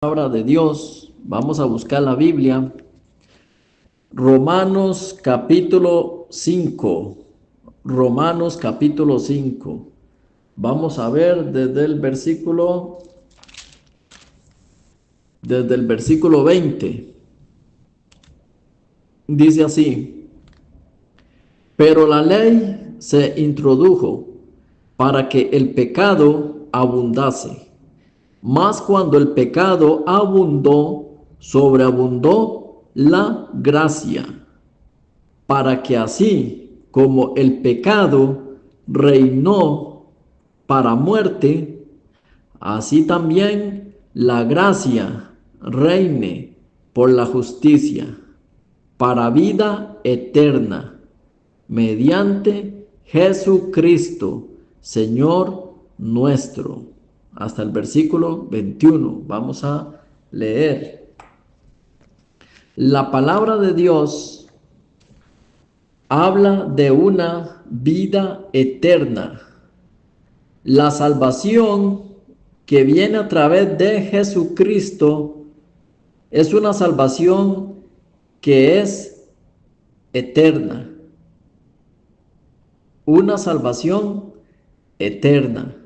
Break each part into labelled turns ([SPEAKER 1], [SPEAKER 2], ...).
[SPEAKER 1] Palabra de Dios, vamos a buscar la Biblia. Romanos capítulo 5. Romanos capítulo 5. Vamos a ver desde el versículo 20. Dice así: pero la ley se introdujo para que el pecado abundase. Mas cuando el pecado abundó, sobreabundó la gracia, para que así como el pecado reinó para muerte, así también la gracia reine por la justicia para vida eterna, mediante Jesucristo, Señor nuestro. Hasta el versículo 21. Vamos a leer. La palabra de Dios habla de una vida eterna. La salvación que viene a través de Jesucristo es una salvación que es eterna. Una salvación eterna.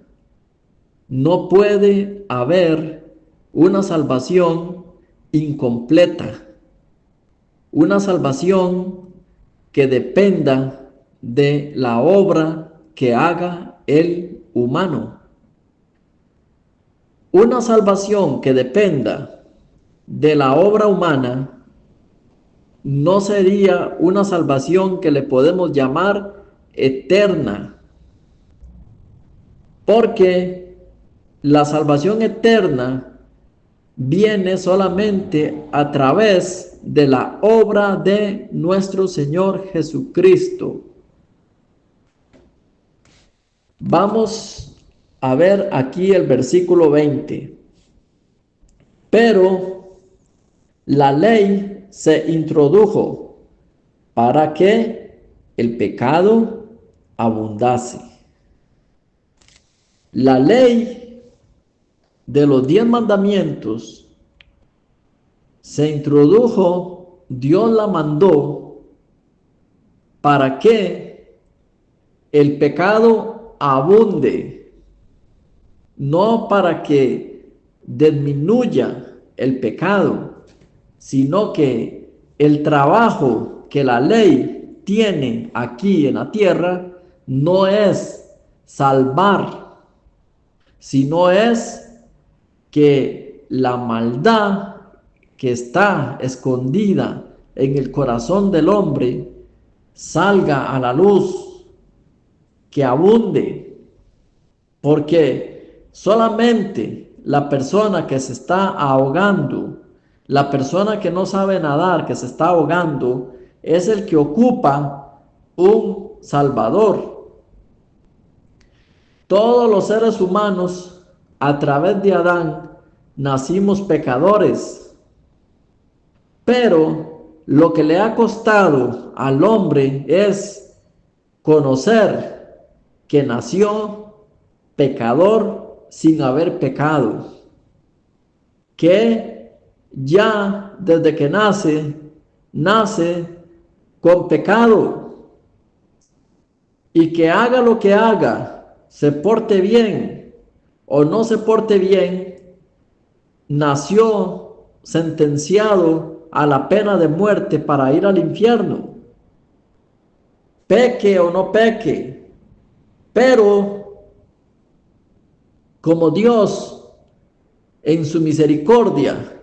[SPEAKER 1] No puede haber una salvación incompleta, una salvación que dependa de la obra que haga el humano. Una salvación que dependa de la obra humana no sería una salvación que le podemos llamar eterna, porque la salvación eterna viene solamente a través de la obra de nuestro Señor Jesucristo. Vamos a ver aquí el versículo 20. Pero la ley se introdujo para que el pecado abundase. La ley de los 10 mandamientos se introdujo, Dios la mandó para que el pecado abunde, no para que disminuya el pecado, sino que el trabajo que la ley tiene aquí en la tierra no es salvar, sino es que la maldad que está escondida en el corazón del hombre salga a la luz, que abunde, porque solamente la persona que se está ahogando, la persona que no sabe nadar, que se está ahogando, es el que ocupa un salvador. Todos los seres humanos a través de Adán nacimos pecadores, pero lo que le ha costado al hombre es conocer que nació pecador sin haber pecado, que ya desde que nace con pecado, y que haga lo que haga, se porte bien o no se porte bien, nació sentenciado a la pena de muerte para ir al infierno. Peque o no peque, pero como Dios en su misericordia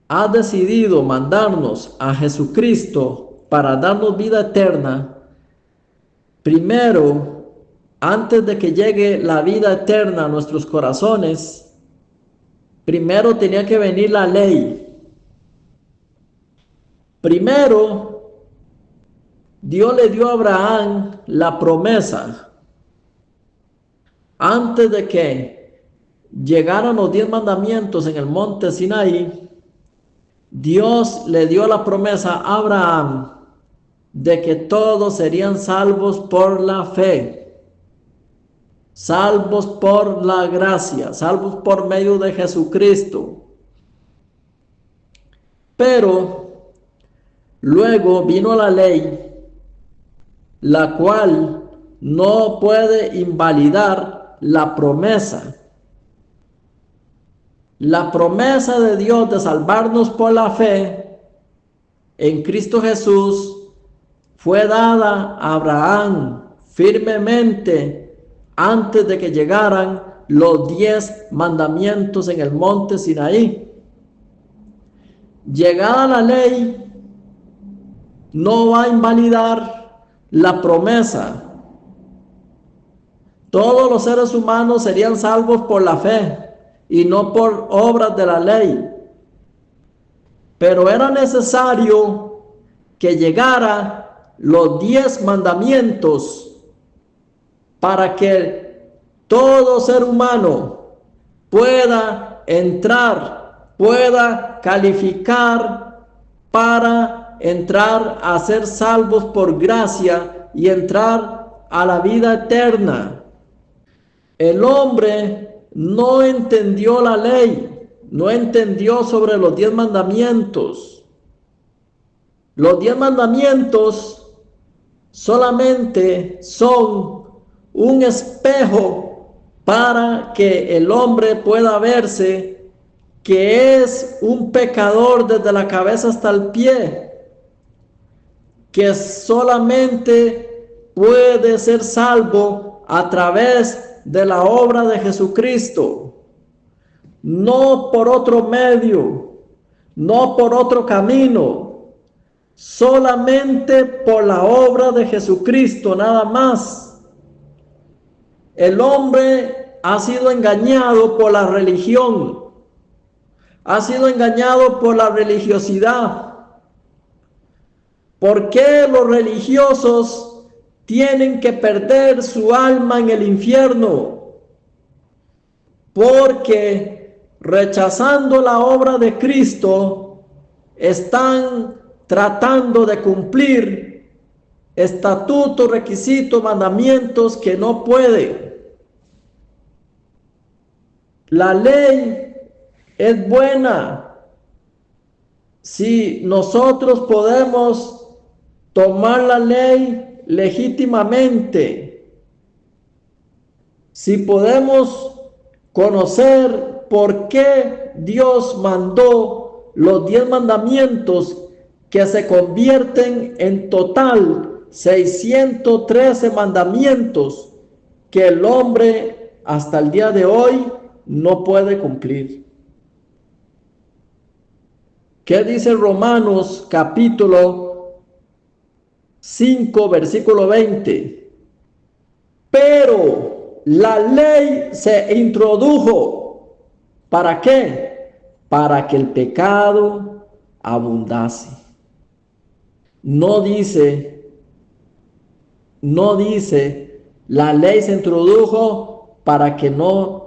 [SPEAKER 1] ha decidido mandarnos a Jesucristo para darnos vida eterna, primero, antes de que llegue la vida eterna a nuestros corazones, primero tenía que venir la ley. Primero, Dios le dio a Abraham la promesa. Antes de que llegaran los 10 mandamientos en el monte Sinaí, Dios le dio la promesa a Abraham de que todos serían salvos por la fe. salvos por la gracia, salvos por medio de Jesucristo. Pero luego vino la ley, la cual no puede invalidar la promesa. La promesa de Dios de salvarnos por la fe en Cristo Jesús fue dada a Abraham firmemente antes de que llegaran los 10 mandamientos en el monte Sinaí. Llegada la ley, no va a invalidar la promesa. Todos los seres humanos serían salvos por la fe y no por obras de la ley. Pero era necesario que llegara los 10 mandamientos para que todo ser humano pueda entrar, pueda calificar para entrar a ser salvos por gracia y entrar a la vida eterna. El hombre no entendió la ley, no entendió sobre los 10 mandamientos. Los 10 mandamientos solamente son un espejo para que el hombre pueda verse que es un pecador desde la cabeza hasta el pie, que solamente puede ser salvo a través de la obra de Jesucristo, no por otro medio, no por otro camino, solamente por la obra de Jesucristo, nada más. El hombre ha sido engañado por la religión, ha sido engañado por la religiosidad. ¿Por qué los religiosos tienen que perder su alma en el infierno? Porque rechazando la obra de Cristo, están tratando de cumplir estatutos, requisitos, mandamientos que no pueden. La ley es buena si nosotros podemos tomar la ley legítimamente, si podemos conocer por qué Dios mandó los 10 mandamientos que se convierten en total 613 mandamientos que el hombre hasta el día de hoy no puede cumplir. ¿Qué dice Romanos capítulo 5 versículo 20? Pero la ley se introdujo, ¿para qué? Para que el pecado abundase. No dice, la ley se introdujo para que no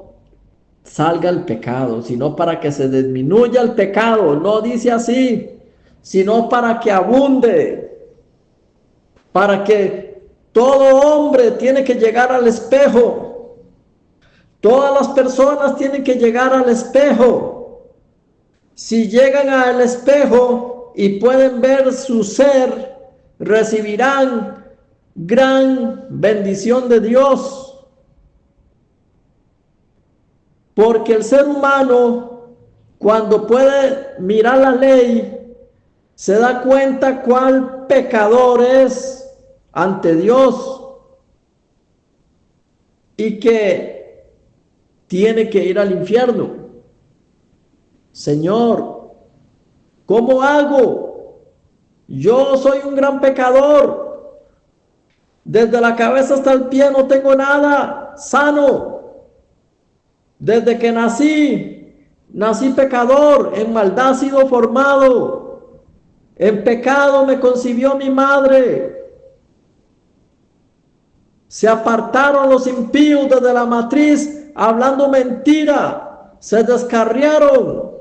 [SPEAKER 1] salga el pecado, sino para que se disminuya el pecado. No dice así, sino para que abunde, para que todo hombre tiene que llegar al espejo. Todas las personas tienen que llegar al espejo. Si llegan al espejo y pueden ver su ser, recibirán gran bendición de Dios. Porque el ser humano, cuando puede mirar la ley, se da cuenta cuál pecador es ante Dios y que tiene que ir al infierno. Señor, ¿cómo hago? Yo soy un gran pecador. Desde la cabeza hasta el pie no tengo nada sano. Desde que nací pecador, en maldad he sido formado, en pecado me concibió mi madre. Se apartaron los impíos desde la matriz, hablando mentira, se descarriaron.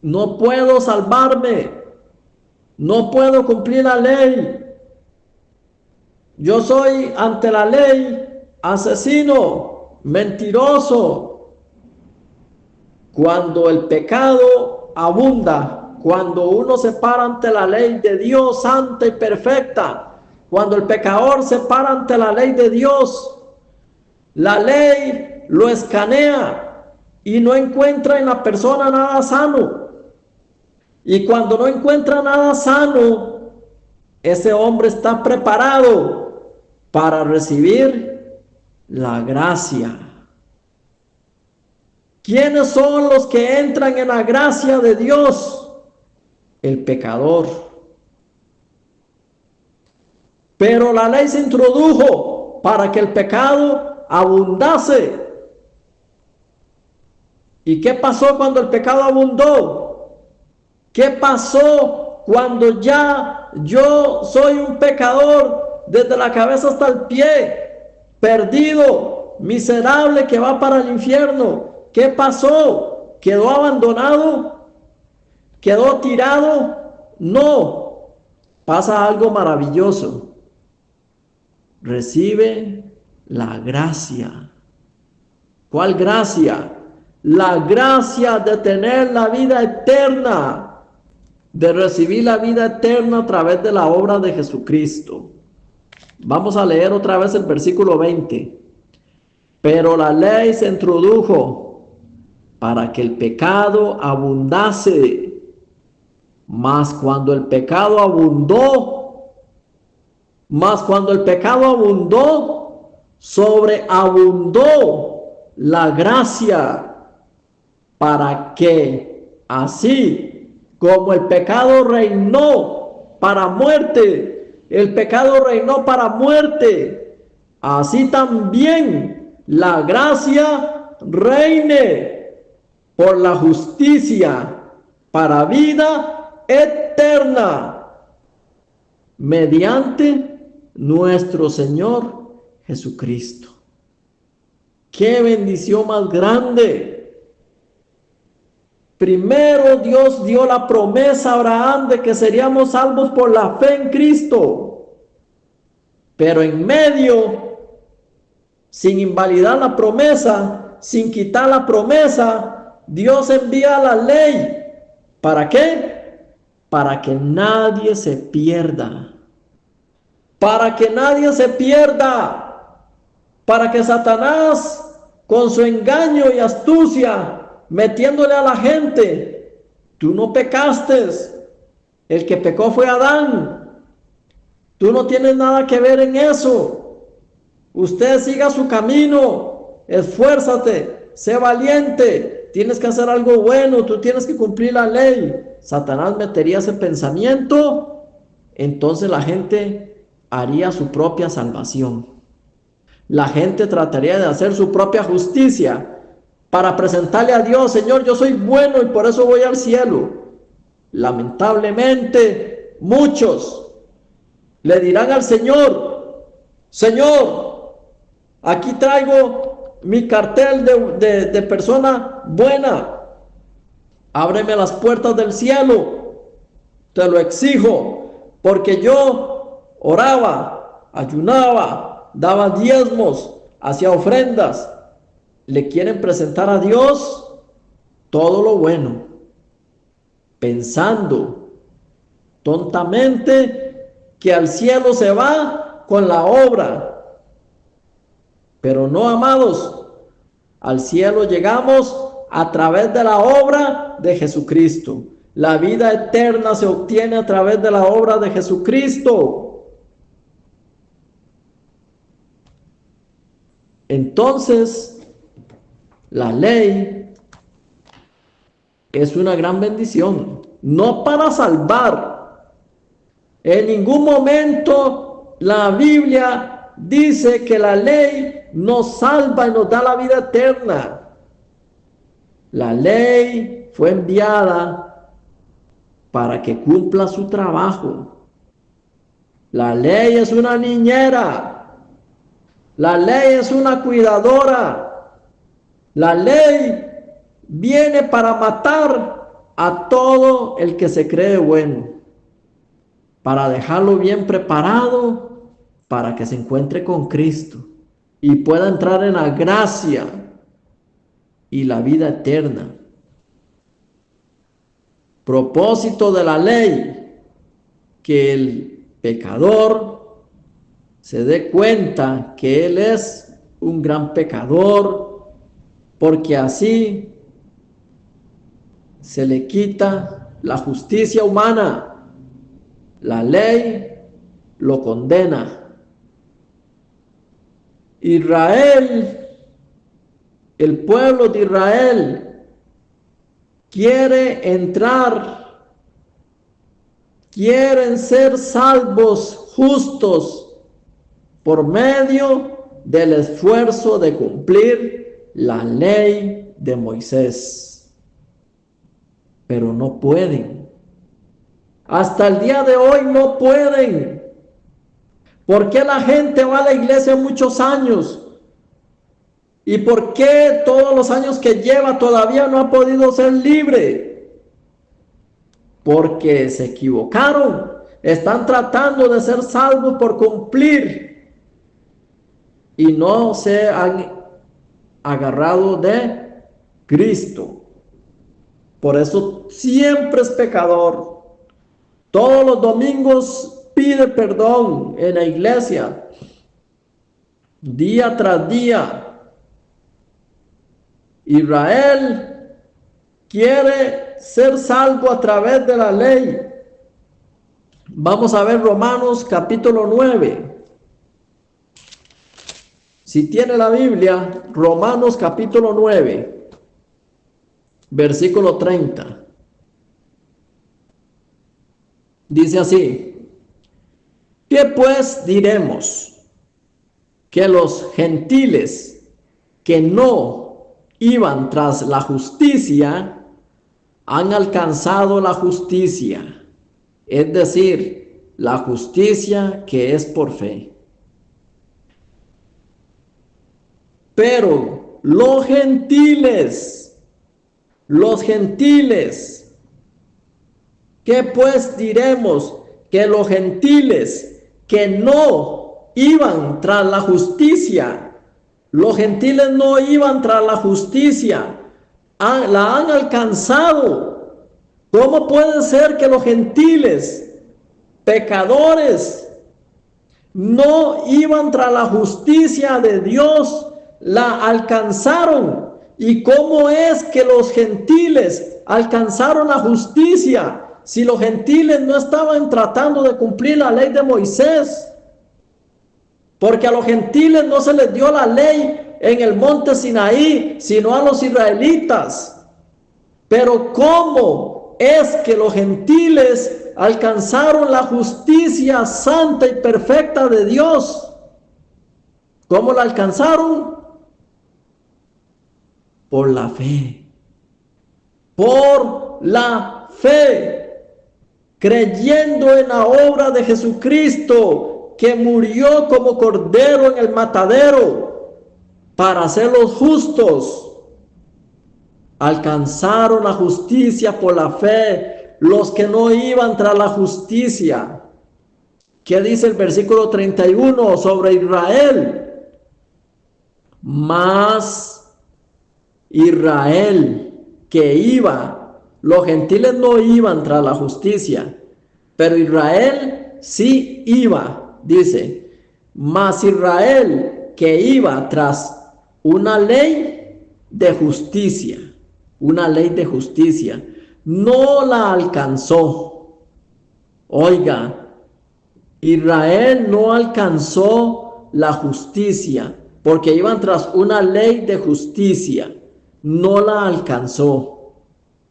[SPEAKER 1] No puedo salvarme, no puedo cumplir la ley. Yo soy ante la ley asesino, mentiroso. Cuando el pecado abunda, cuando uno se para ante la ley de Dios santa y perfecta, cuando el pecador se para ante la ley de Dios, la ley lo escanea y no encuentra en la persona nada sano. Y cuando no encuentra nada sano, ese hombre está preparado para recibir la gracia. ¿Quiénes son los que entran en la gracia de Dios? El pecador. Pero la ley se introdujo para que el pecado abundase. ¿Y qué pasó cuando el pecado abundó? ¿Qué pasó cuando ya yo soy un pecador desde la cabeza hasta el pie, perdido, miserable, que va para el infierno? ¿Qué pasó? ¿Quedó abandonado? ¿Quedó tirado? No. Pasa algo maravilloso. Recibe la gracia. ¿Cuál gracia? La gracia de tener la vida eterna, de recibir la vida eterna a través de la obra de Jesucristo. Vamos a leer otra vez el versículo 20. Pero la ley se introdujo para que el pecado abundase, mas cuando el pecado abundó, sobreabundó la gracia, para que así como el pecado reinó para muerte, así también la gracia reine por la justicia para vida eterna, mediante nuestro Señor Jesucristo. ¡Qué bendición más grande! Primero Dios dio la promesa a Abraham de que seríamos salvos por la fe en Cristo. Pero en medio, sin invalidar la promesa, sin quitar la promesa, Dios envía la ley. ¿Para qué? Para que nadie se pierda. Para que nadie se pierda. Para que Satanás, con su engaño y astucia, metiéndole a la gente: tú no pecaste, el que pecó fue Adán, tú no tienes nada que ver en eso, usted siga su camino, esfuérzate, sé valiente, tienes que hacer algo bueno, tú tienes que cumplir la ley. Satanás metería ese pensamiento, entonces la gente haría su propia salvación, la gente trataría de hacer su propia justicia para presentarle a Dios: Señor, yo soy bueno y por eso voy al cielo. Lamentablemente, muchos le dirán al Señor: Señor, aquí traigo mi cartel de persona buena, ábreme las puertas del cielo, te lo exijo, porque yo oraba, ayunaba, daba diezmos, hacía ofrendas. Le quieren presentar a Dios todo lo bueno, pensando tontamente que al cielo se va con la obra. Pero no, amados, al cielo llegamos a través de la obra de Jesucristo. La vida eterna se obtiene a través de la obra de Jesucristo. Entonces, la ley es una gran bendición, no para salvar. En ningún momento la Biblia dice que la ley nos salva y nos da la vida eterna. La ley fue enviada para que cumpla su trabajo. La ley es una niñera. La ley es una cuidadora. La ley viene para matar a todo el que se cree bueno, para dejarlo bien preparado para que se encuentre con Cristo y pueda entrar en la gracia y la vida eterna. Propósito de la ley, que el pecador se dé cuenta que él es un gran pecador, porque así se le quita la justicia humana. La ley lo condena. Israel, el pueblo de Israel, quiere entrar, quieren ser salvos justos por medio del esfuerzo de cumplir la ley de Moisés. Pero no pueden. Hasta el día de hoy no pueden. ¿Por qué la gente va a la iglesia muchos años? ¿Y por qué todos los años que lleva todavía no ha podido ser libre? Porque se equivocaron. Están tratando de ser salvos por cumplir y no se han agarrado de Cristo. Por eso siempre es pecador. Todos los domingos pide perdón en la iglesia, día tras día. Israel quiere ser salvo a través de la ley. Vamos a ver Romanos capítulo 9. Si tiene la Biblia, Romanos capítulo 9, versículo 30. Dice así: ¿qué pues diremos? Que los gentiles que no iban tras la justicia han alcanzado la justicia, es decir, la justicia que es por fe. Pero los gentiles, ¿qué pues diremos? Que los gentiles que no iban tras la justicia, los gentiles no iban tras la justicia, la han alcanzado. ¿Cómo puede ser que los gentiles, pecadores, no iban tras la justicia de Dios, la alcanzaron? ¿Y cómo es que los gentiles alcanzaron la justicia si los gentiles no estaban tratando de cumplir la ley de Moisés? Porque a los gentiles no se les dio la ley en el monte Sinaí, sino a los israelitas. Pero ¿cómo es que los gentiles alcanzaron la justicia santa y perfecta de Dios? ¿Cómo la alcanzaron? Por la fe. Por la fe. Creyendo en la obra de Jesucristo, que murió como cordero en el matadero para hacerlos justos. Alcanzaron la justicia por la fe los que no iban tras la justicia. ¿Qué dice el versículo 31 sobre Israel? Mas Israel que iba, los gentiles no iban tras la justicia, pero Israel sí iba. Dice, mas Israel que iba tras una ley de justicia, no la alcanzó. Oiga, Israel no alcanzó la justicia porque iban tras una ley de justicia, no la alcanzó.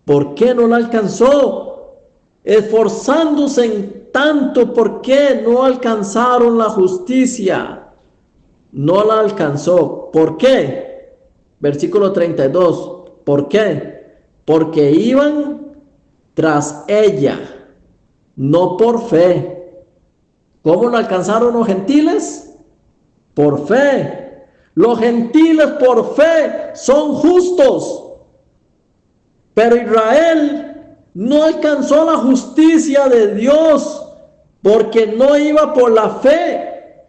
[SPEAKER 1] ¿Por qué no la alcanzó? Esforzándose en tanto, ¿por qué no alcanzaron la justicia? No la alcanzó. ¿Por qué? Versículo 32. ¿Por qué? Porque iban tras ella, no por fe. ¿Cómo la alcanzaron los gentiles? Por fe. Los gentiles por fe son justos. Pero Israel no alcanzó la justicia de Dios porque no iba por la fe,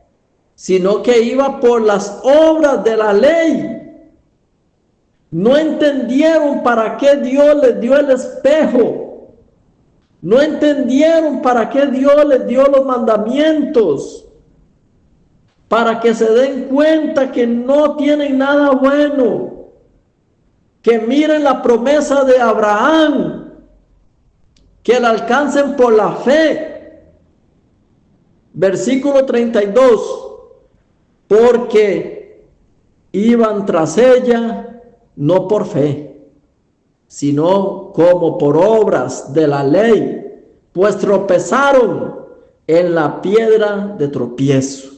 [SPEAKER 1] sino que iba por las obras de la ley. No entendieron para qué Dios les dio el espejo. No entendieron para qué Dios les dio los mandamientos. Para que se den cuenta que no tienen nada bueno. Que miren la promesa de Abraham. Que la alcancen por la fe. Versículo 32. Porque iban tras ella, no por fe, sino como por obras de la ley, pues tropezaron en la piedra de tropiezo.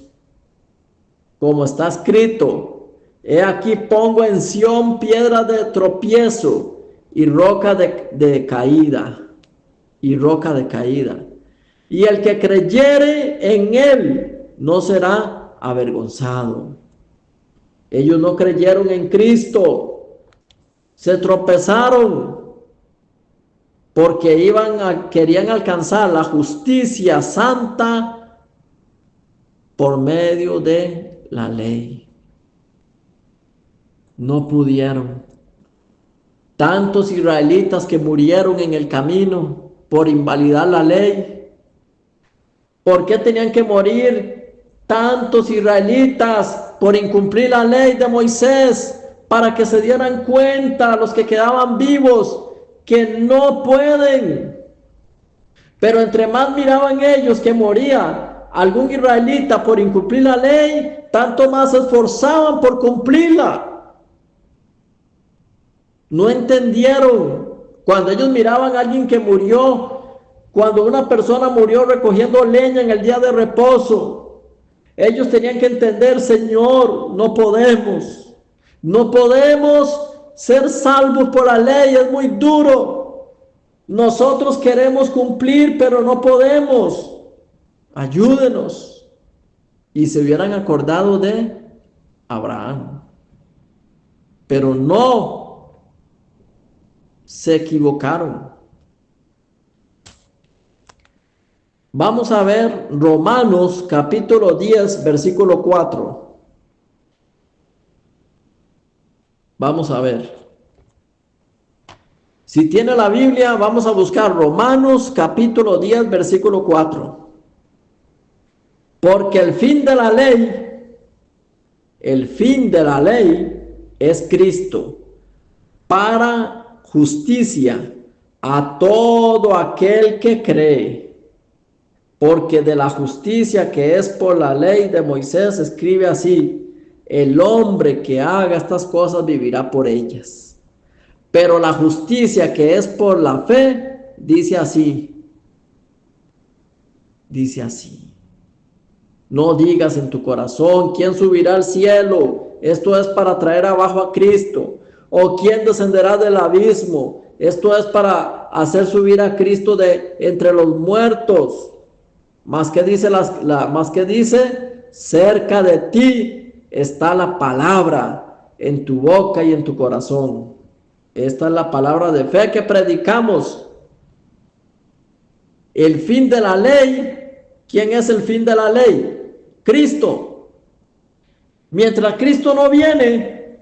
[SPEAKER 1] Como está escrito, he aquí pongo en Sión piedra de tropiezo y roca de caída, y roca de caída. Y el que creyere en él no será avergonzado. Ellos no creyeron en Cristo, se tropezaron porque querían alcanzar la justicia santa por medio de la ley. No pudieron. Tantos israelitas que murieron en el camino por invalidar la ley. ¿Por qué tenían que morir tantos israelitas por incumplir la ley de Moisés? Para que se dieran cuenta los que quedaban vivos que no pueden. Pero entre más miraban ellos que moría algún israelita por incumplir la ley, tanto más se esforzaban por cumplirla. No entendieron. Cuando ellos miraban a alguien que murió, cuando una persona murió recogiendo leña en el día de reposo, ellos tenían que entender: Señor, no podemos ser salvos por la ley, es muy duro. Nosotros queremos cumplir, pero no podemos. Ayúdenos. Y se hubieran acordado de Abraham. Pero no, se equivocaron. Vamos a ver Romanos capítulo 10, versículo 4. Vamos a ver. Si tiene la Biblia, vamos a buscar Romanos capítulo 10, versículo 4. Porque el fin de la ley es Cristo, para justicia a todo aquel que cree. Porque de la justicia que es por la ley de Moisés escribe así: el hombre que haga estas cosas vivirá por ellas. Pero la justicia que es por la fe dice así. No digas en tu corazón: ¿quién subirá al cielo? Esto es para traer abajo a Cristo. ¿O quién descenderá del abismo? Esto es para hacer subir a Cristo de entre los muertos. Más que dice, cerca de ti está la palabra, en tu boca y en tu corazón. Esta es la palabra de fe que predicamos. El fin de la ley, ¿quién es el fin de la ley? Cristo. Mientras Cristo no viene,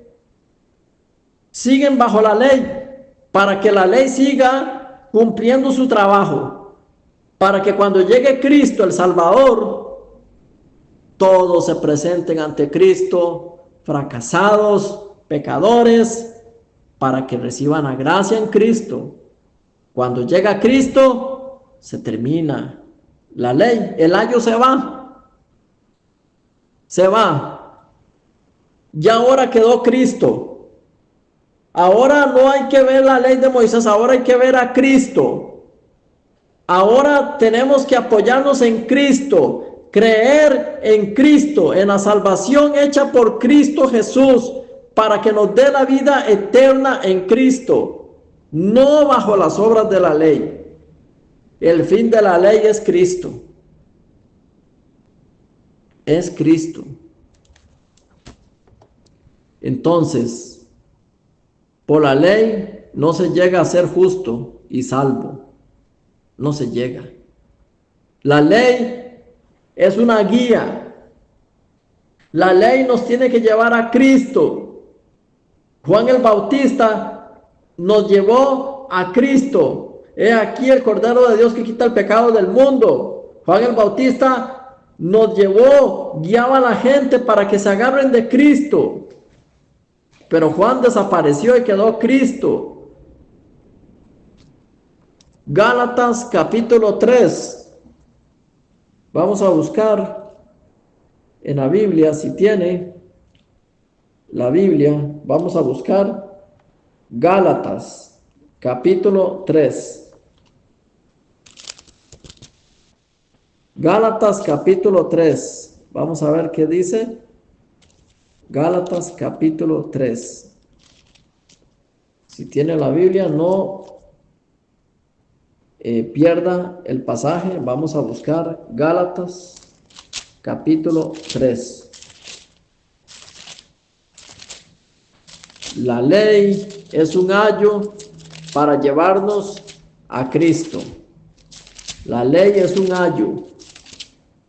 [SPEAKER 1] siguen bajo la ley, para que la ley siga cumpliendo su trabajo. Para que cuando llegue Cristo, el Salvador, todos se presenten ante Cristo, fracasados, pecadores, para que reciban la gracia en Cristo. Cuando llega Cristo, se termina la ley. El ayo se va. Ya ahora quedó Cristo. Ahora no hay que ver la ley de Moisés, ahora hay que ver a Cristo. Ahora tenemos que apoyarnos en Cristo, creer en Cristo, en la salvación hecha por Cristo Jesús, para que nos dé la vida eterna en Cristo, no bajo las obras de la ley. El fin de la ley es Cristo. Es Cristo. Entonces, por la ley no se llega a ser justo y salvo. No se llega. La ley es una guía. La ley nos tiene que llevar a Cristo. Juan el Bautista nos llevó a Cristo. He aquí el Cordero de Dios que quita el pecado del mundo. Juan el Bautista nos llevó, guiaba a la gente para que se agarren de Cristo. Pero Juan desapareció y quedó Cristo. Gálatas capítulo 3. Vamos a buscar en la Biblia, si tiene la Biblia, vamos a buscar Gálatas capítulo 3. Gálatas capítulo 3. Vamos a ver qué dice. Gálatas capítulo 3. Si tiene la Biblia, no pierda el pasaje. Vamos a buscar Gálatas capítulo 3. La ley es un ayo para llevarnos a Cristo. La ley es un ayo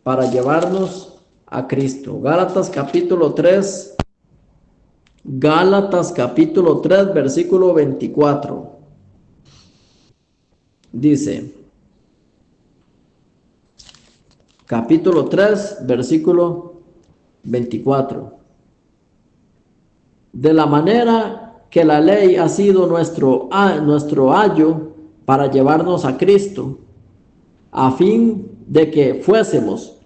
[SPEAKER 1] para llevarnos a Cristo. Gálatas capítulo 3. Gálatas capítulo 3, versículo 24. Dice, capítulo 3, versículo 24. De la manera que la ley ha sido nuestro ayo para llevarnos a Cristo, a fin de que fuésemos.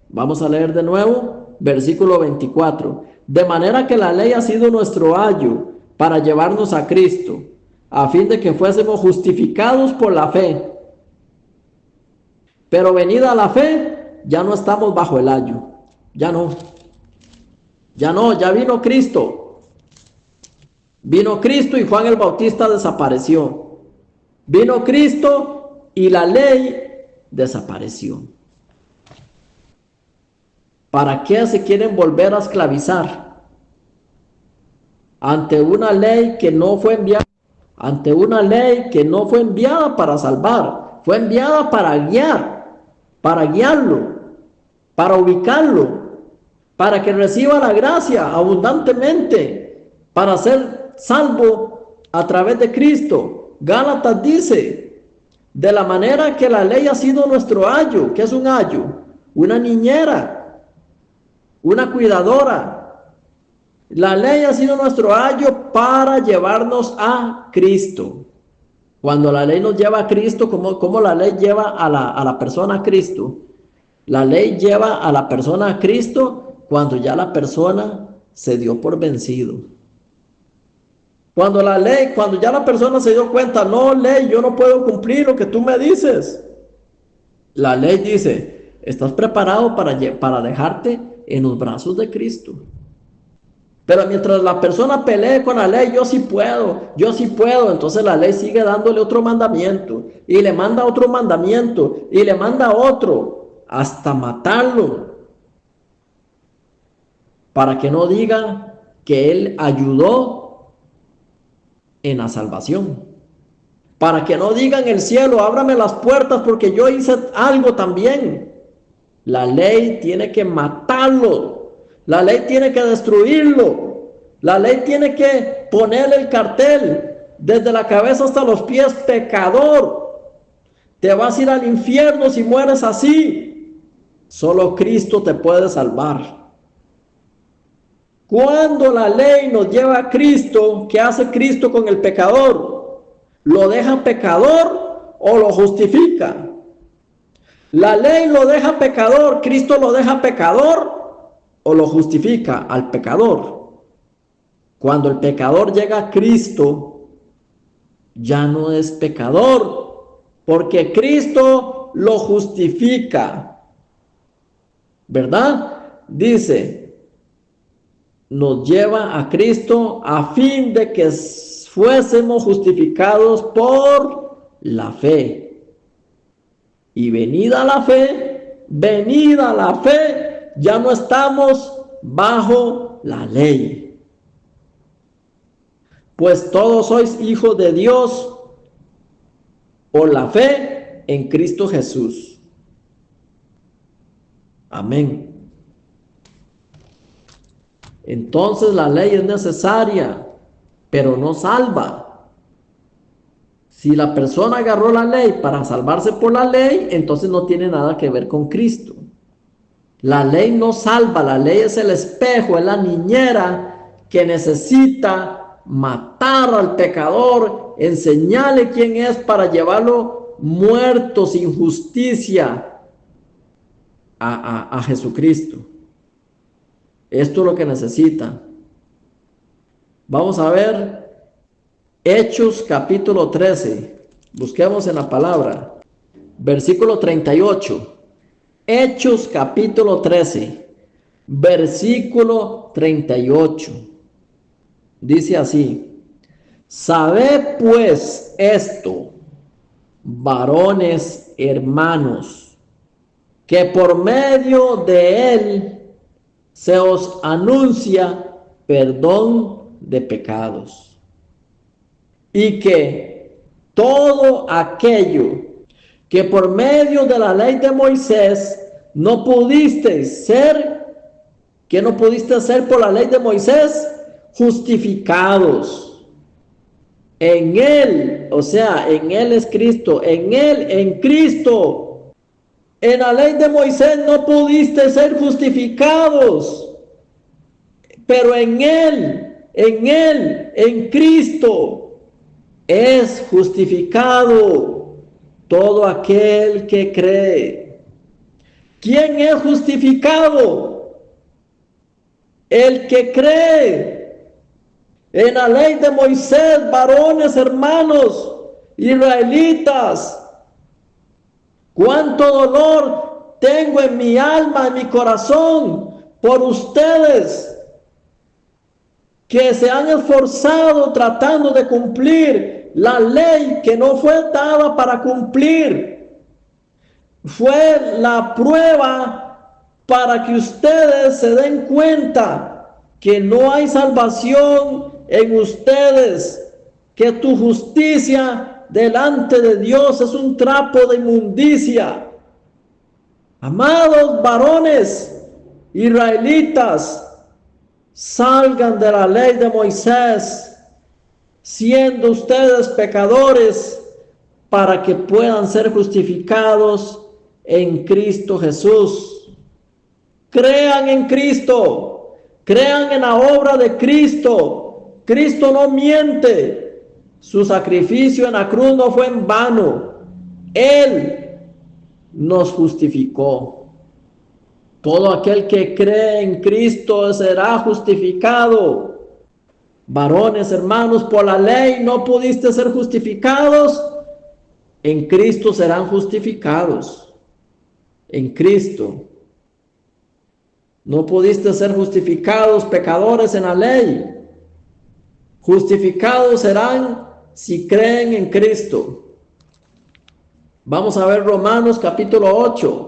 [SPEAKER 1] Vamos a leer de nuevo, versículo 24. De manera que la ley ha sido nuestro ayo para llevarnos a Cristo, a fin de que fuésemos justificados por la fe. Pero venida la fe, ya no estamos bajo el ayo. Ya no, ya vino Cristo. Vino Cristo y Juan el Bautista desapareció. Vino Cristo y la ley desapareció. ¿Para qué se quieren volver a esclavizar? Ante una ley que no fue enviada. Ante una ley que no fue enviada para salvar, fue enviada para guiarlo, para ubicarlo, para que reciba la gracia abundantemente, para ser salvo a través de Cristo. Gálatas dice, de la manera que la ley ha sido nuestro ayo. ¿Qué es un ayo? Una niñera, una cuidadora. La ley ha sido nuestro ayo para llevarnos a Cristo. Cuando la ley nos lleva a Cristo, ¿cómo la ley lleva a la persona a Cristo? La ley lleva a la persona a Cristo cuando ya la persona se dio por vencido. Cuando ya la persona se dio cuenta, no, ley, yo no puedo cumplir lo que tú me dices. La ley dice, ¿estás preparado para dejarte en los brazos de Cristo? Pero mientras la persona pelee con la ley, yo sí puedo, entonces la ley sigue dándole otro mandamiento, y le manda otro mandamiento, y le manda otro, hasta matarlo, para que no diga que él ayudó en la salvación, para que no diga en el cielo, ábrame las puertas porque yo hice algo también. La ley tiene que matarlo. La ley tiene que destruirlo. La ley tiene que ponerle el cartel desde la cabeza hasta los pies: pecador, te vas a ir al infierno si mueres así. Solo Cristo te puede salvar. Cuando la ley nos lleva a Cristo, ¿qué hace Cristo con el pecador? ¿Lo deja pecador o lo justifica? La ley lo deja pecador, Cristo lo deja pecador o lo justifica al pecador. Cuando el pecador llega a Cristo, ya no es pecador, porque Cristo lo justifica. ¿Verdad? Dice, nos lleva a Cristo a fin de que fuésemos justificados por la fe. Y venida la fe, ya no estamos bajo la ley. Pues todos sois hijos de Dios por la fe en Cristo Jesús. Amén. Entonces la ley es necesaria, pero no salva. Si la persona agarró la ley para salvarse por la ley, entonces no tiene nada que ver con Cristo. La ley no salva, la ley es el espejo, es la niñera que necesita matar al pecador, enseñarle quién es para llevarlo muerto sin justicia a Jesucristo. Esto es lo que necesita. Vamos a ver Hechos capítulo 13. Busquemos en la palabra. Versículo 38. Hechos capítulo 13. Versículo 38. Dice así: sabed pues esto, varones hermanos, que por medio de él se os anuncia perdón de pecados, y que todo aquello que por medio de la ley de Moisés no pudiste ser, que no pudiste hacer por la ley de Moisés, justificados en él, o sea, en él es Cristo, en él, en Cristo. En la ley de Moisés no pudiste ser justificados, pero en él, en Cristo, es justificado todo aquel que cree. ¿Quién es justificado? El que cree. En la ley de Moisés, varones, hermanos, israelitas, cuánto dolor tengo en mi alma, en mi corazón, por ustedes que se han esforzado tratando de cumplir la ley que no fue dada para cumplir. Fue la prueba para que ustedes se den cuenta que no hay salvación en ustedes, que tu justicia delante de Dios es un trapo de inmundicia. Amados varones israelitas, salgan de la ley de Moisés, siendo ustedes pecadores, para que puedan ser justificados en Cristo Jesús. Crean en Cristo, crean en la obra de Cristo. Cristo no miente, su sacrificio en la cruz no fue en vano. Él nos justificó. Todo aquel que cree en Cristo será justificado. Varones, hermanos, por la ley no pudiste ser justificados, en Cristo serán justificados. En Cristo. No pudiste ser justificados, pecadores, en la ley. Justificados serán si creen en Cristo. Vamos a ver Romanos capítulo 8.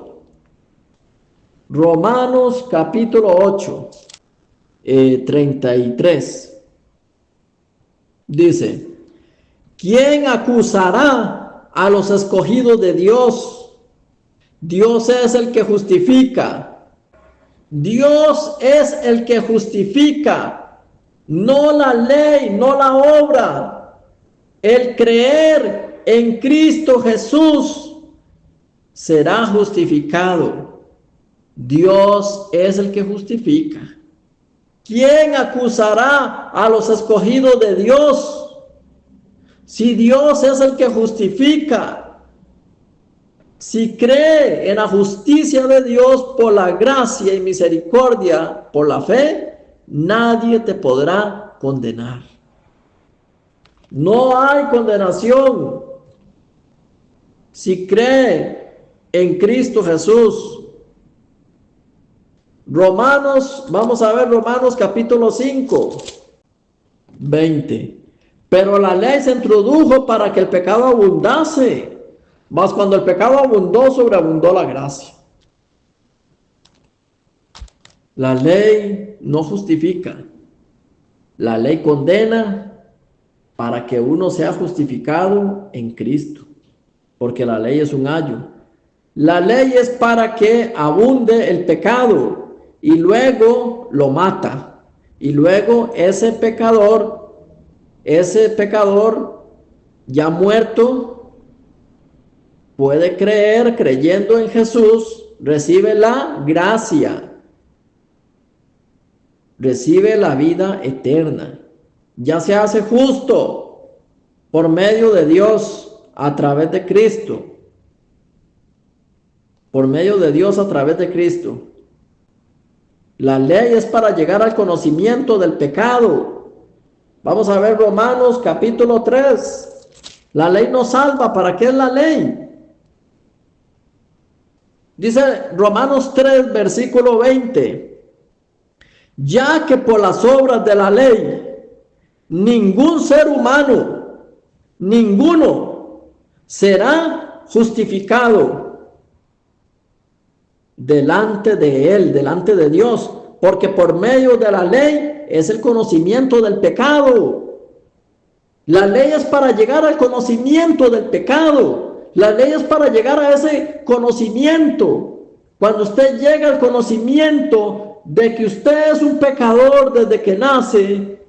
[SPEAKER 1] Romanos capítulo 8, 33. Dice: ¿quién acusará a los escogidos de Dios? Dios es el que justifica. Dios es el que justifica, no la ley, no la obra. El creer en Cristo Jesús será justificado. Dios es el que justifica. ¿Quién acusará a los escogidos de Dios? Si Dios es el que justifica, si cree en la justicia de Dios por la gracia y misericordia, por la fe, nadie te podrá condenar. No hay condenación si cree en Cristo Jesús. Romanos, vamos a ver Romanos capítulo 5, 20. Pero la ley se introdujo para que el pecado abundase, mas cuando el pecado abundó, sobreabundó la gracia. La ley no justifica, la ley condena para que uno sea justificado en Cristo, porque la ley es un ayo. La ley es para que abunde el pecado y luego lo mata. Y luego ese pecador ya muerto, puede creer, creyendo en Jesús, recibe la gracia, recibe la vida eterna. Ya se hace justo por medio de Dios a través de Cristo. Por medio de Dios a través de Cristo. La ley es para llegar al conocimiento del pecado. Vamos a ver Romanos capítulo 3. La ley nos salva. ¿Para qué es la ley? Dice Romanos 3, versículo 20. Ya que por las obras de la ley, ningún ser humano, ninguno, será justificado delante de él, delante de Dios, porque por medio de la ley es el conocimiento del pecado. La ley es para llegar al conocimiento del pecado. La ley es para llegar a ese conocimiento. Cuando usted llega al conocimiento de que usted es un pecador desde que nace,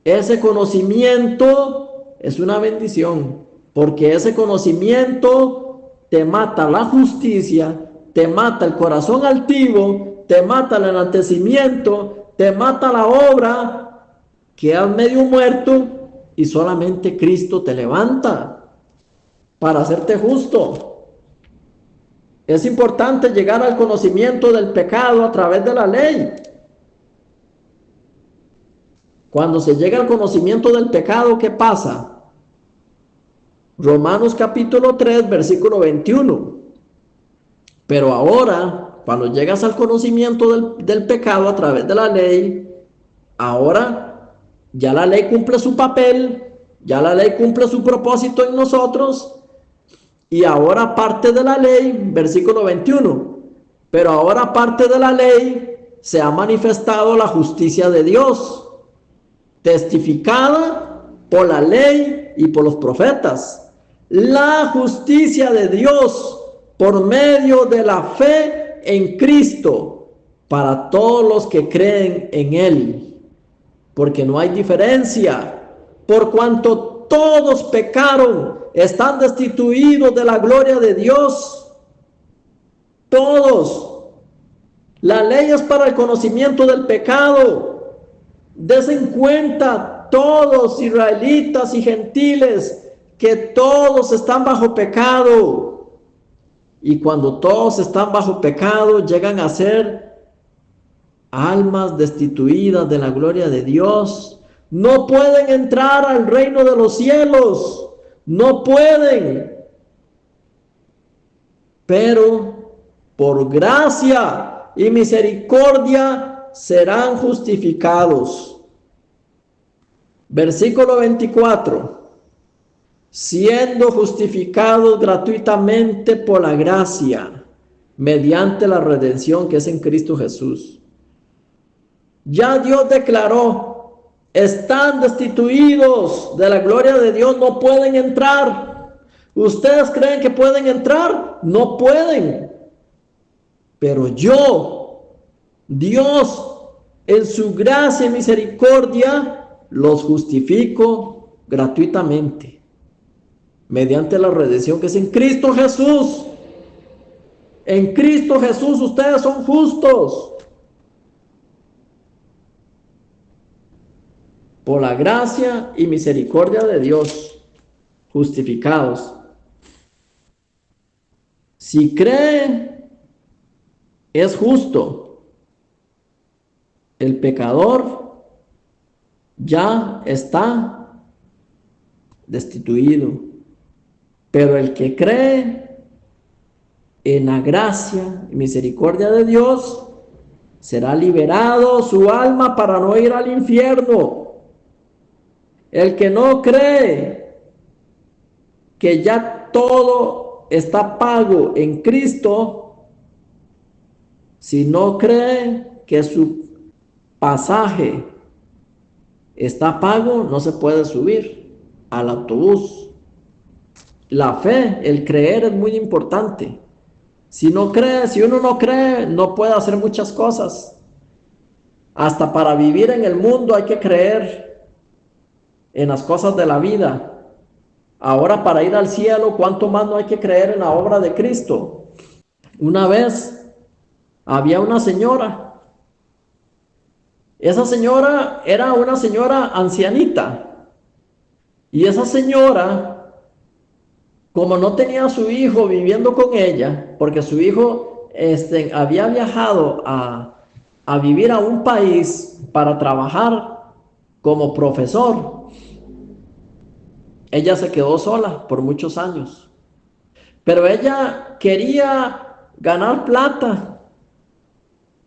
[SPEAKER 1] ese conocimiento es una bendición, porque ese conocimiento te mata la justicia, te mata el corazón altivo, te mata el enaltecimiento, te mata la obra, quedas medio muerto y solamente Cristo te levanta para hacerte justo. Es importante llegar al conocimiento del pecado a través de la ley. Cuando se llega al conocimiento del pecado, ¿qué pasa? Romanos capítulo 3, versículo 21. Pero ahora, cuando llegas al conocimiento del pecado a través de la ley, ahora ya la ley cumple su papel, ya la ley cumple su propósito en nosotros, y ahora parte de la ley, versículo 21, pero ahora parte de la ley se ha manifestado la justicia de Dios, testificada por la ley y por los profetas. La justicia de Dios por medio de la fe en Cristo para todos los que creen en Él, porque no hay diferencia, por cuanto todos pecaron, están destituidos de la gloria de Dios. Todos. La ley es para el conocimiento del pecado. Desen en cuenta todos, israelitas y gentiles, que todos están bajo pecado. Y cuando todos están bajo pecado, llegan a ser almas destituidas de la gloria de Dios. No pueden entrar al reino de los cielos. No pueden. Pero por gracia y misericordia serán justificados. Versículo 24. Siendo justificados gratuitamente por la gracia, mediante la redención que es en Cristo Jesús. Ya Dios declaró, están destituidos de la gloria de Dios, no pueden entrar. ¿Ustedes creen que pueden entrar? No pueden. Pero Dios, en su gracia y misericordia, los justifico gratuitamente. Mediante la redención que es en Cristo Jesús. En Cristo Jesús ustedes son justos. Por la gracia y misericordia de Dios, justificados. Si cree, es justo. El pecador ya está destituido. Pero el que cree en la gracia y misericordia de Dios, será liberado su alma para no ir al infierno. El que no cree que ya todo está pago en Cristo, si no cree que su pasaje está pago, no se puede subir al autobús. La fe, el creer es muy importante. Si uno no cree, no puede hacer muchas cosas. Hasta para vivir en el mundo hay que creer en las cosas de la vida. Ahora para ir al cielo, ¿cuánto más no hay que creer en la obra de Cristo? Una vez había una señora. Esa señora era una señora ancianita. Y esa señora, como no tenía a su hijo viviendo con ella, porque su hijo había viajado a vivir a un país para trabajar como profesor, ella se quedó sola por muchos años. Pero ella quería ganar plata.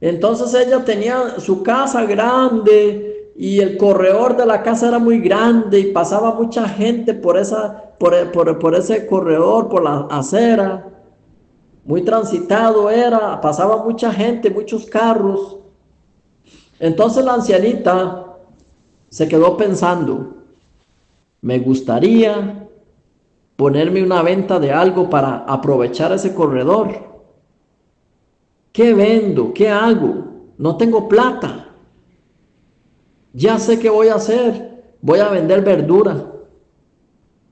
[SPEAKER 1] Entonces ella tenía su casa grande y el corredor de la casa era muy grande y pasaba mucha gente por ese corredor, por la acera. Muy transitado era, pasaba mucha gente, muchos carros. Entonces la ancianita se quedó pensando, me gustaría ponerme una venta de algo para aprovechar ese corredor. ¿Qué vendo? ¿Qué hago? No tengo plata. Ya sé qué voy a hacer. Voy a vender verdura.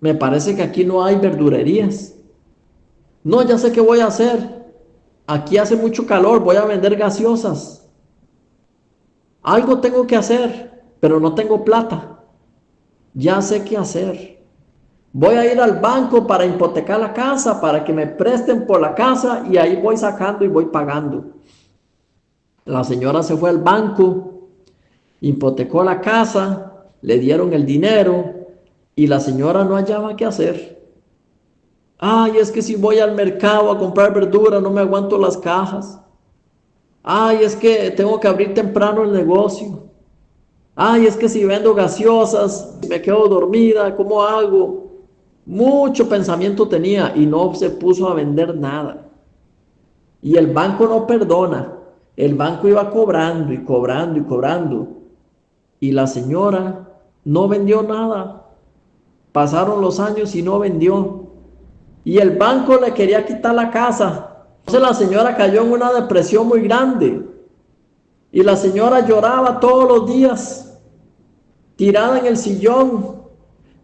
[SPEAKER 1] Me parece que aquí no hay verdurerías. No, ya sé qué voy a hacer. Aquí hace mucho calor. Voy a vender gaseosas. Algo tengo que hacer, pero no tengo plata. Ya sé qué hacer. Voy a ir al banco para hipotecar la casa, para que me presten por la casa y ahí voy sacando y voy pagando. La señora se fue al banco, hipotecó la casa, le dieron el dinero y la señora no hallaba qué hacer. Ay, es que si voy al mercado a comprar verdura no me aguanto las cajas. Ay, es que tengo que abrir temprano el negocio. Ay, es que si vendo gaseosas me quedo dormida, ¿cómo hago? Mucho pensamiento tenía y no se puso a vender nada. Y el banco no perdona. El banco iba cobrando y cobrando y cobrando. Y la señora no vendió nada. Pasaron los años y no vendió. Y el banco le quería quitar la casa. Entonces la señora cayó en una depresión muy grande. Y la señora lloraba todos los días, tirada en el sillón.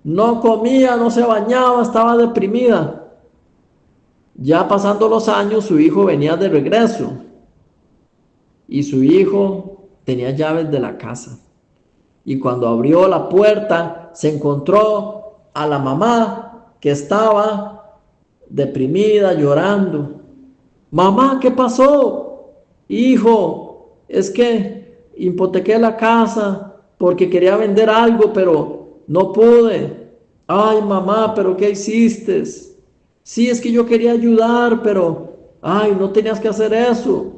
[SPEAKER 1] No comía, no se bañaba, estaba deprimida. Ya pasando los años, su hijo venía de regreso. Y su hijo tenía llaves de la casa. Y cuando abrió la puerta, se encontró a la mamá que estaba deprimida, llorando. Mamá, ¿qué pasó? Hijo, es que hipotequé la casa porque quería vender algo, pero no pude. Ay, mamá, ¿pero qué hiciste? Sí, es que yo quería ayudar, pero, ay, no tenías que hacer eso.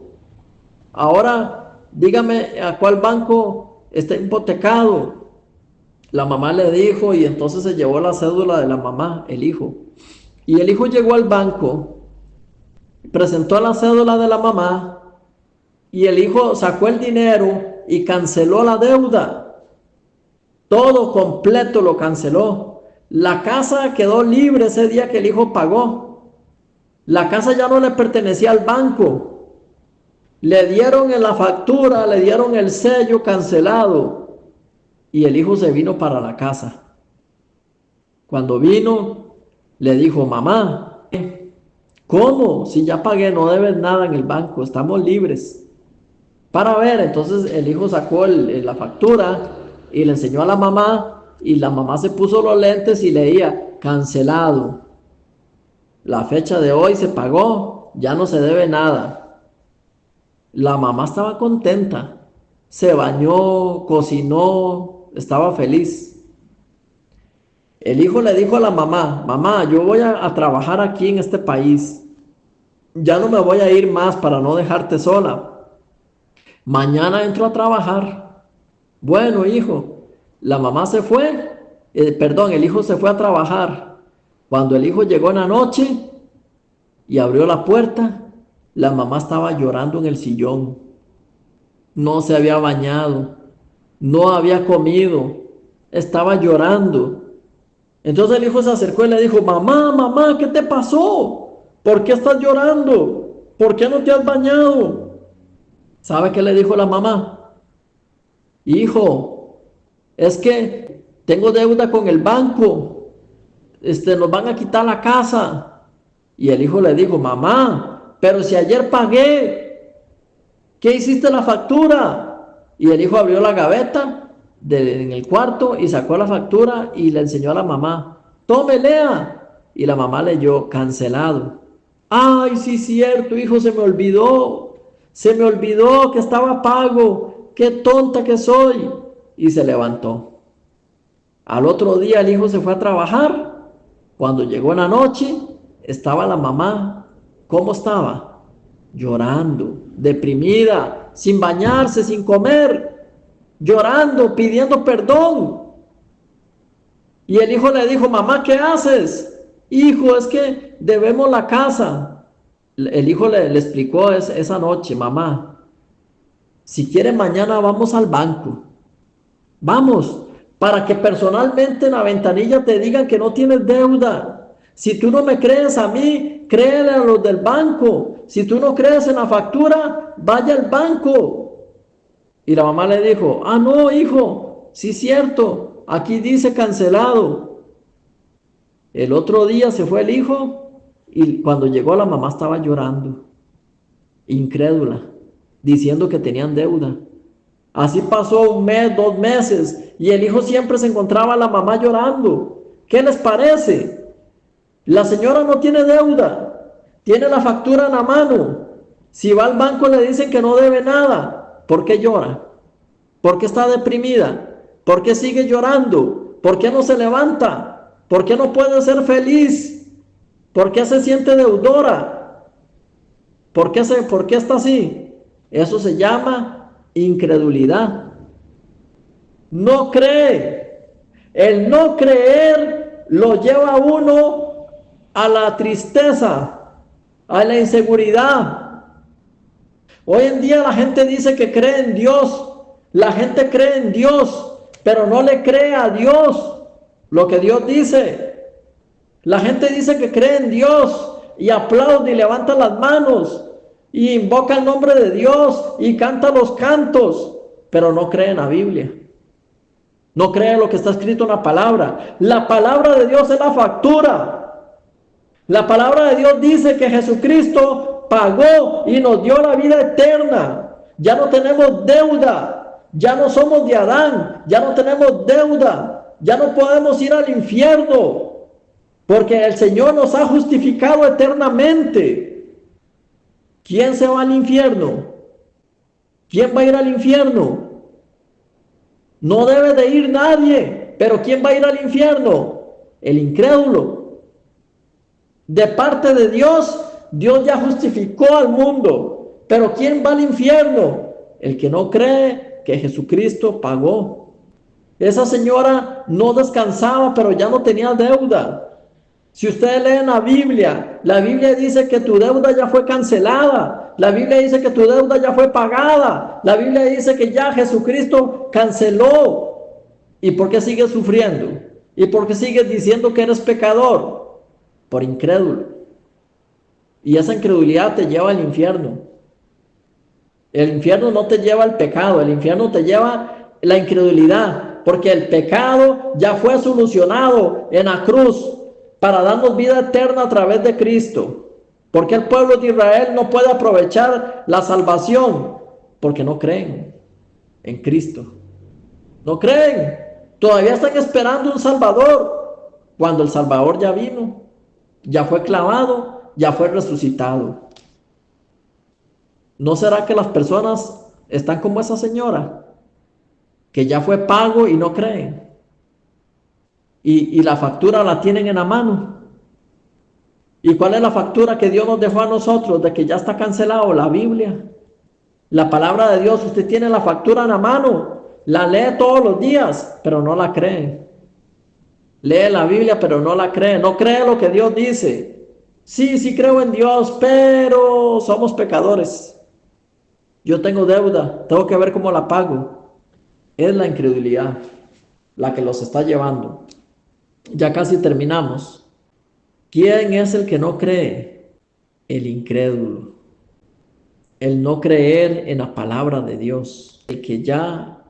[SPEAKER 1] Ahora, dígame a cuál banco está hipotecado. La mamá le dijo y entonces se llevó la cédula de la mamá, el hijo. Y el hijo llegó al banco, presentó la cédula de la mamá y el hijo sacó el dinero y canceló la deuda. Todo completo lo canceló. La casa quedó libre ese día que el hijo pagó. La casa ya no le pertenecía al banco. Le dieron en la factura, le dieron el sello cancelado y el hijo se vino para la casa. Cuando vino, le dijo, mamá, ¿cómo? Si ya pagué, no debes nada en el banco, estamos libres. Para ver, entonces el hijo sacó la factura y le enseñó a la mamá y la mamá se puso los lentes y leía, cancelado. La fecha de hoy se pagó, ya no se debe nada. La mamá estaba contenta, se bañó, cocinó, estaba feliz. El hijo le dijo a la mamá, mamá, yo voy a trabajar aquí en este país. Ya no me voy a ir más para no dejarte sola. Mañana entro a trabajar. Bueno, hijo, la mamá se fue, el hijo se fue a trabajar. Cuando el hijo llegó en la noche y abrió la puerta, la mamá estaba llorando en el sillón. No se había bañado, no había comido, estaba llorando. Entonces el hijo se acercó y le dijo, mamá, mamá, ¿qué te pasó? ¿Por qué estás llorando? ¿Por qué no te has bañado? ¿Sabe qué le dijo la mamá? hijo, es que tengo deuda con el banco, nos van a quitar la casa. Y el hijo le dijo, mamá, pero si ayer pagué, ¿qué hiciste la factura? Y el hijo abrió la gaveta en el cuarto y sacó la factura y le enseñó a la mamá, tome, lea. Y la mamá leyó, cancelado. Ay, sí, cierto, hijo, se me olvidó que estaba pago, qué tonta que soy. Y se levantó. Al otro día el hijo se fue a trabajar. Cuando llegó en la noche, estaba la mamá. ¿Cómo estaba? Llorando, deprimida, sin bañarse, sin comer, llorando, pidiendo perdón. Y el hijo le dijo, mamá, ¿qué haces? Hijo, es que debemos la casa. El hijo le explicó esa noche, mamá, si quiere mañana vamos al banco. Vamos, para que personalmente en la ventanilla te digan que no tienes deuda. Si tú no me crees a mí, créele a los del banco. Si tú no crees en la factura, vaya al banco. Y la mamá le dijo, ah, no, hijo, sí es cierto, aquí dice cancelado. El otro día se fue el hijo y cuando llegó la mamá estaba llorando, incrédula, diciendo que tenían deuda. Así pasó un mes, 2 meses, y el hijo siempre se encontraba a la mamá llorando. ¿Qué les parece? La señora no tiene deuda, tiene la factura en la mano. Si va al banco le dicen que no debe nada. ¿Por qué llora? ¿Por qué está deprimida? ¿Por qué sigue llorando? ¿Por qué no se levanta? ¿Por qué no puede ser feliz? ¿Por qué se siente deudora? ¿Por qué está así? Eso se llama incredulidad. No cree. El no creer lo lleva a uno a la tristeza, a la inseguridad. Hoy en día la gente dice que cree en Dios. La gente cree en Dios, pero no le cree a Dios lo que Dios dice. La gente dice que cree en Dios y aplaude y levanta las manos y invoca el nombre de Dios y canta los cantos, pero no cree en la Biblia. No cree en lo que está escrito en la palabra. La palabra de Dios es la factura. La palabra de Dios dice que Jesucristo pagó y nos dio la vida eterna. Ya no tenemos deuda. Ya no somos de Adán. Ya no tenemos deuda. Ya no podemos ir al infierno, porque el Señor nos ha justificado eternamente. ¿Quién se va al infierno? ¿Quién va a ir al infierno? No debe de ir nadie, pero ¿quién va a ir al infierno? El incrédulo. De parte de Dios, Dios ya justificó al mundo, pero ¿quién va al infierno? El que no cree que Jesucristo pagó. Esa señora no descansaba, pero ya no tenía deuda. Si ustedes leen la Biblia dice que tu deuda ya fue cancelada. La Biblia dice que tu deuda ya fue pagada. La Biblia dice que ya Jesucristo canceló. ¿Y por qué sigues sufriendo? ¿Y por qué sigues diciendo que eres pecador? Por incrédulo. Y esa incredulidad te lleva al infierno. El infierno no te lleva al pecado, el infierno te lleva la incredulidad. Porque el pecado ya fue solucionado en la cruz para darnos vida eterna a través de Cristo. Porque el pueblo de Israel no puede aprovechar la salvación porque no creen en Cristo. No creen. Todavía están esperando un Salvador cuando el Salvador ya vino, ya fue clavado, ya fue resucitado. ¿No será que las personas están como esa señora? Que ya fue pago y no creen. Y la factura la tienen en la mano. ¿Y cuál es la factura que Dios nos dejó a nosotros de que ya está cancelado? La Biblia. La palabra de Dios, usted tiene la factura en la mano. La lee todos los días, pero no la cree. Lee la Biblia, pero no la cree. No cree lo que Dios dice. Sí creo en Dios, pero somos pecadores. Yo tengo deuda, tengo que ver cómo la pago. Es la incredulidad la que los está llevando. Ya casi terminamos. ¿Quién es el que no cree? El incrédulo. El no creer en la palabra de Dios. El que ya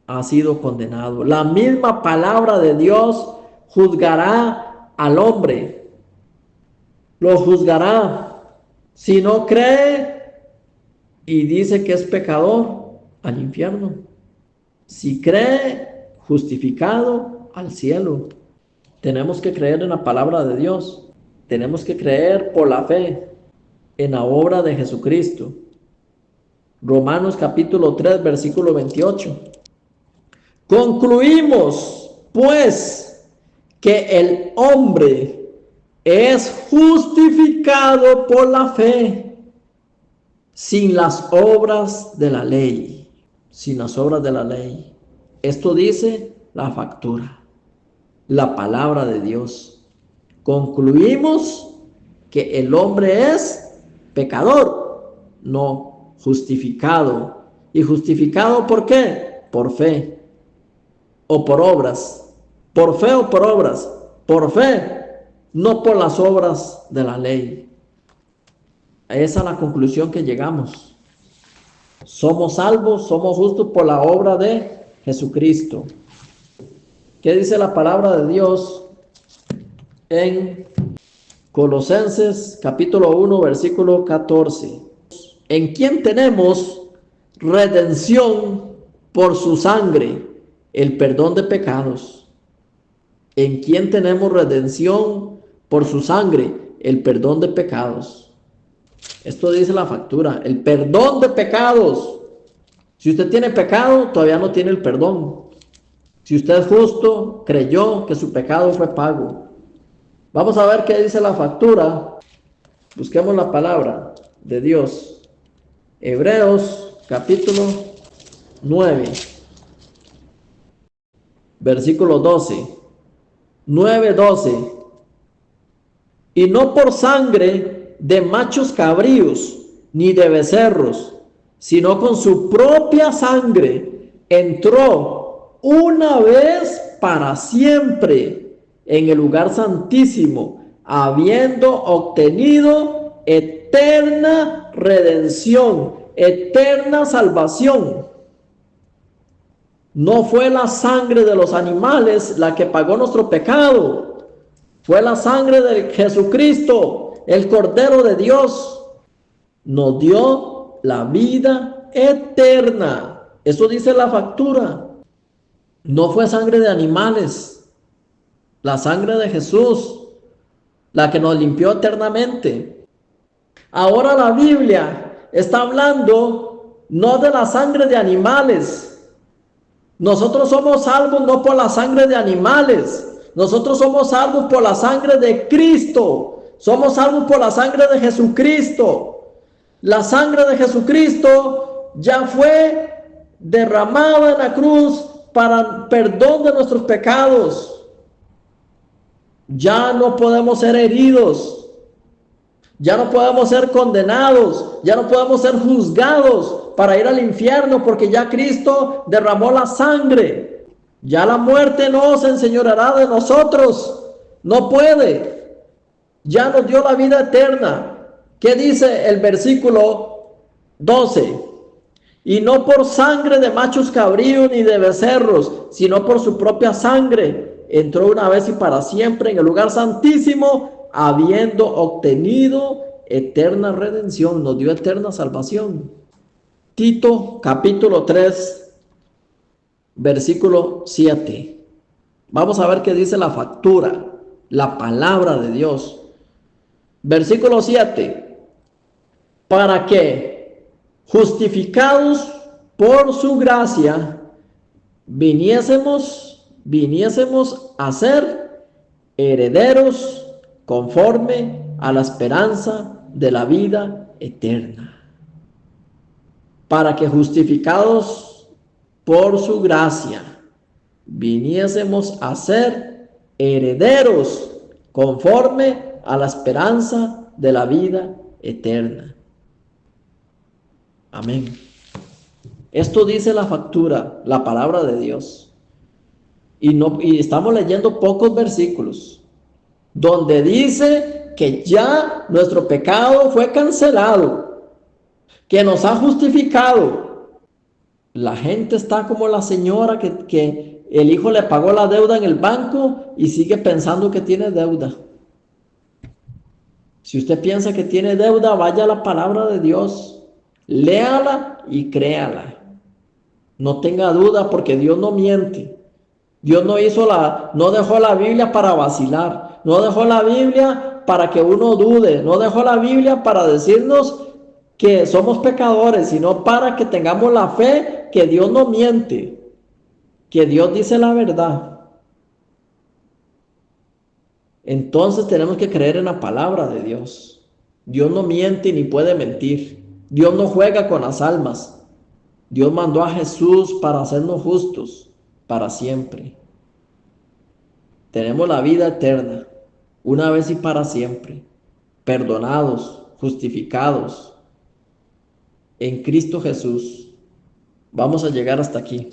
[SPEAKER 1] ha sido condenado. La misma palabra de Dios juzgará al hombre. Lo juzgará. Si no cree y dice que es pecador, al infierno. Si cree, justificado, al cielo. Tenemos que creer en la palabra de Dios. Tenemos que creer por la fe en la obra de Jesucristo. Romanos capítulo 3, versículo 28. Concluimos, pues, que el hombre es justificado por la fe sin las obras de la ley. Sin las obras de la ley. Esto dice la factura, la palabra de Dios. Concluimos que el hombre es pecador, no justificado. ¿Y justificado por qué? Por fe o por obras. Por fe o por obras. Por fe, no por las obras de la ley. Esa es la conclusión que llegamos. Somos salvos, somos justos por la obra de Jesucristo. ¿Qué dice la palabra de Dios en Colosenses capítulo 1, versículo 14? En quien tenemos redención por su sangre, el perdón de pecados. En quien tenemos redención por su sangre, el perdón de pecados. Esto dice la factura, el perdón de pecados. Si usted tiene pecado, todavía no tiene el perdón. Si usted es justo, creyó que su pecado fue pago. Vamos a ver qué dice la factura. Busquemos la palabra de Dios. Hebreos capítulo 9, versículo 12. 9:12. Y no por sangre de machos cabríos ni de becerros, sino con su propia sangre entró una vez para siempre en el lugar santísimo, habiendo obtenido eterna redención, eterna salvación. No fue la sangre de los animales la que pagó nuestro pecado, fue la sangre de Jesucristo, el Cordero de Dios. Nos dio la vida eterna. Eso dice la factura. No fue sangre de animales, la sangre de Jesús, la que nos limpió eternamente. Ahora la Biblia está hablando no de la sangre de animales. Nosotros somos salvos no por la sangre de animales. Nosotros somos salvos por la sangre de Cristo. Somos salvos por la sangre de Jesucristo. La sangre de Jesucristo ya fue derramada en la cruz para perdón de nuestros pecados. Ya no podemos ser heridos. Ya no podemos ser condenados. Ya no podemos ser juzgados para ir al infierno, porque ya Cristo derramó la sangre. Ya la muerte no se enseñoreará de nosotros. No puede. Ya nos dio la vida eterna. ¿Qué dice el versículo 12? Y no por sangre de machos cabríos ni de becerros, sino por su propia sangre entró una vez y para siempre en el lugar santísimo, habiendo obtenido eterna redención. Nos dio eterna salvación. Tito capítulo 3, versículo 7. Vamos a ver qué dice la factura, la palabra de Dios. Versículo 7. Para que, justificados por su gracia, viniésemos a ser herederos conforme a la esperanza de la vida eterna. Para que, justificados por su gracia, viniésemos a ser herederos conforme a la esperanza de la vida eterna. Amén. Esto dice la factura, la palabra de Dios. Y estamos leyendo pocos versículos donde dice que ya nuestro pecado fue cancelado, que nos ha justificado. La gente está como la señora que el hijo le pagó la deuda en el banco y sigue pensando que tiene deuda. Si usted piensa que tiene deuda, vaya a la palabra de Dios, léala y créala. No tenga duda porque Dios no miente. Dios no dejó la Biblia para vacilar, no dejó la Biblia para que uno dude, no dejó la Biblia para decirnos que somos pecadores, sino para que tengamos la fe que Dios no miente, que Dios dice la verdad. Entonces tenemos que creer en la palabra de Dios. Dios no miente ni puede mentir. Dios no juega con las almas. Dios mandó a Jesús para hacernos justos para siempre. Tenemos la vida eterna, una vez y para siempre, perdonados, justificados en Cristo Jesús. Vamos a llegar hasta aquí.